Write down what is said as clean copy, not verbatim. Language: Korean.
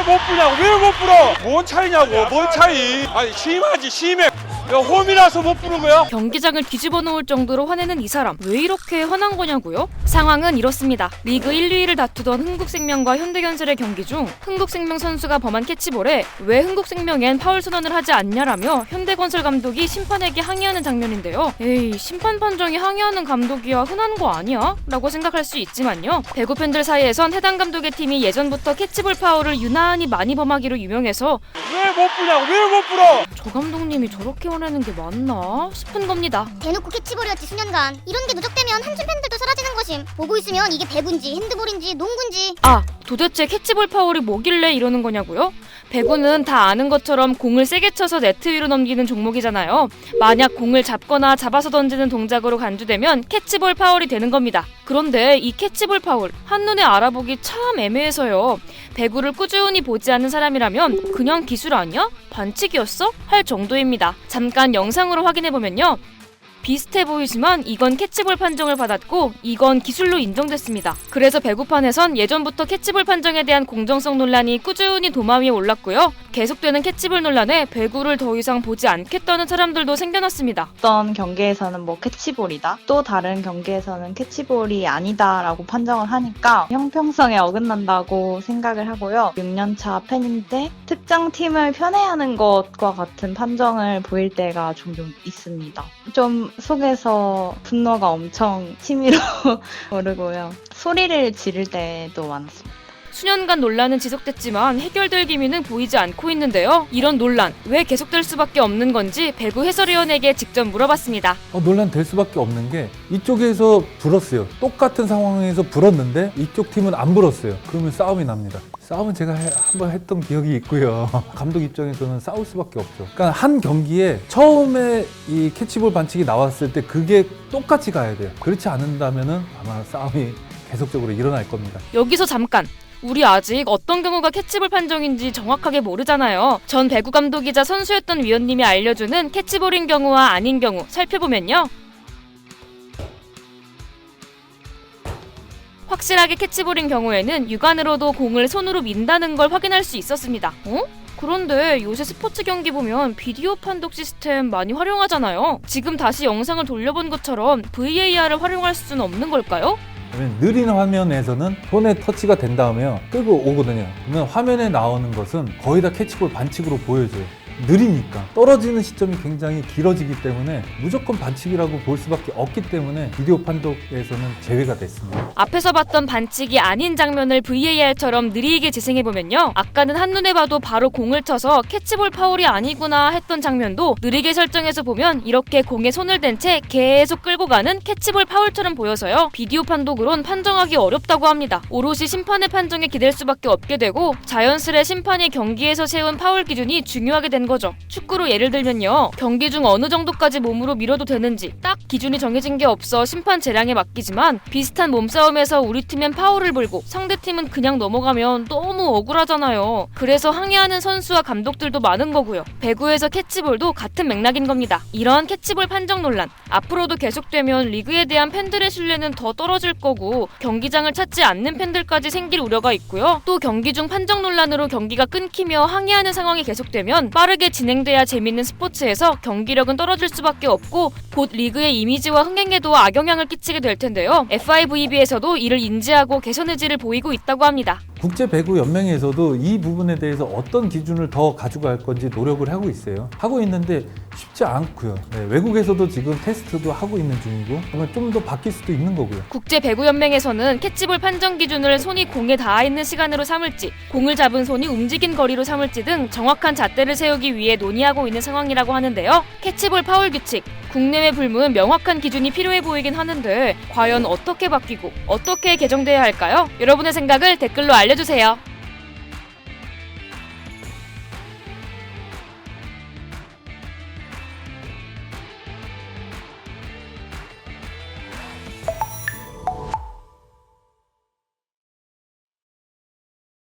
못 부냐고. 왜 못 불어? 뭔 차이냐고. 뭔 차이. 아니 심하지 심해. 야, 홈이라서 못 부는 거야? 경기장을 뒤집어 놓을 정도로 화내는 이 사람, 왜 이렇게 화난 거냐고요? 상황은 이렇습니다. 리그 1, 2위를 다투던 흥국생명과 현대건설의 경기 중 흥국생명 선수가 범한 캐치볼에 왜 흥국생명엔 파울 선언을 하지 않냐라며 현대건설 감독이 심판에게 항의하는 장면인데요. 에이, 심판 판정이 항의하는 감독이야 흔한 거 아니야? 라고 생각할 수 있지만요. 배구 팬들 사이에선 해당 감독의 팀이 예전부터 캐치볼 파울을 유난히 많이 범하기로 유명해서 왜 못 부냐고. 왜 못 불어? 저 감독님이 저렇게 화내는 게 맞나 싶은 겁니다. 대놓고 캐치볼이었지 수년간. 이런 게 누적되면 한줌 팬들도 사라지는 것임. 보고 있으면 이게 배구인지 핸드볼인지 농구인지. 아, 도대체 캐치볼 파울이 뭐길래 이러는 거냐고요? 배구는 다 아는 것처럼 공을 세게 쳐서 네트 위로 넘기는 종목이잖아요. 만약 공을 잡거나 잡아서 던지는 동작으로 간주되면 캐치볼 파울이 되는 겁니다. 그런데 이 캐치볼 파울, 한눈에 알아보기 참 애매해서요. 배구를 꾸준히 보지 않는 사람이라면 그냥 기술 아니야? 반칙이었어? 할 정도입니다. 잠깐 영상으로 확인해보면요. 비슷해 보이지만 이건 캐치볼 판정을 받았고 이건 기술로 인정됐습니다. 그래서 배구판에선 예전부터 캐치볼 판정에 대한 공정성 논란이 꾸준히 도마 위에 올랐고요. 계속되는 캐치볼 논란에 배구를 더 이상 보지 않겠다는 사람들도 생겨났습니다. 어떤 경기에서는 뭐 캐치볼이다, 또 다른 경기에서는 캐치볼이 아니다라고 판정을 하니까 형평성에 어긋난다고 생각을 하고요. 6년차 팬인데 특정 팀을 편애하는 것과 같은 판정을 보일 때가 종종 있습니다. 좀 속에서 분노가 엄청 치밀어 오르고요. 소리를 지를 때도 많습니다. 수년간 논란은 지속됐지만 해결될 기미는 보이지 않고 있는데요. 이런 논란 왜 계속될 수밖에 없는 건지 배구 해설위원에게 직접 물어봤습니다. 논란 될 수밖에 없는 게 이쪽에서 불었어요. 똑같은 상황에서 불었는데 이쪽 팀은 안 불었어요. 그러면 싸움이 납니다. 싸움은 제가 한번 했던 기억이 있고요. 감독 입장에서는 싸울 수밖에 없죠. 그러니까 한 경기에 처음에 이 캐치볼 반칙이 나왔을 때 그게 똑같이 가야 돼요. 그렇지 않는다면은 아마 싸움이 계속적으로 일어날 겁니다. 여기서 잠깐! 우리 아직 어떤 경우가 캐치볼 판정인지 정확하게 모르잖아요. 전 배구 감독이자 선수였던 위원님이 알려주는 캐치볼인 경우와 아닌 경우 살펴보면요. 확실하게 캐치볼인 경우에는 육안으로도 공을 손으로 민다는 걸 확인할 수 있었습니다. 그런데 요새 스포츠 경기 보면 비디오 판독 시스템 많이 활용하잖아요. 지금 다시 영상을 돌려본 것처럼 VAR을 활용할 수는 없는 걸까요? 느린 화면에서는 손에 터치가 된 다음에 끌고 오거든요. 그러면 화면에 나오는 것은 거의 다 캐치볼 반칙으로 보여져요. 느리니까 떨어지는 시점이 굉장히 길어지기 때문에 무조건 반칙이라고 볼 수밖에 없기 때문에 비디오 판독에서는 제외가 됐습니다. 앞에서 봤던 반칙이 아닌 장면을 VAR처럼 느리게 재생해보면요. 아까는 한눈에 봐도 바로 공을 쳐서 캐치볼 파울이 아니구나 했던 장면도 느리게 설정해서 보면 이렇게 공에 손을 댄 채 계속 끌고 가는 캐치볼 파울처럼 보여서요. 비디오 판독으론 판정하기 어렵다고 합니다. 오롯이 심판의 판정에 기댈 수밖에 없게 되고 자연스레 심판이 경기에서 세운 파울 기준이 중요하게 된 거죠. 축구로 예를 들면요. 경기 중 어느 정도까지 몸으로 밀어도 되는지 딱 기준이 정해진 게 없어 심판 재량에 맡기지만 비슷한 몸싸움에서 우리 팀엔 파울을 불고 상대팀은 그냥 넘어가면 너무 억울하잖아요. 그래서 항의하는 선수와 감독들도 많은 거고요. 배구에서 캐치볼도 같은 맥락인 겁니다. 이런 캐치볼 판정 논란 앞으로도 계속되면 리그에 대한 팬들의 신뢰는 더 떨어질 거고 경기장을 찾지 않는 팬들까지 생길 우려가 있고요. 또 경기 중 판정 논란으로 경기가 끊기며 항의하는 상황이 계속되면 빠르게 진행돼야 재밌는 스포츠에서 경기력은 떨어질 수밖에 없고 곧 리그의 이미지와 흥행에도 악영향을 끼치게 될 텐데요. FIVB에서도 이를 인지하고 개선 의지를 보이고 있다고 합니다. 국제배구연맹에서도 이 부분에 대해서 어떤 기준을 더 가져갈 건지 노력을 하고 있어요. 하고 있는데 쉽지 않고요. 외국에서도 지금 테스트도 하고 있는 중이고 아마 좀 더 바뀔 수도 있는 거고요. 국제배구연맹에서는 캐치볼 판정 기준을 손이 공에 닿아 있는 시간으로 삼을지 공을 잡은 손이 움직인 거리로 삼을지 등 정확한 잣대를 세우기 위해 논의하고 있는 상황이라고 하는데요. 캐치볼 파울 규칙 국내외 불문 명확한 기준이 필요해 보이긴 하는데 과연 어떻게 바뀌고 어떻게 개정돼야 할까요? 여러분의 생각을 댓글로 알려주세요.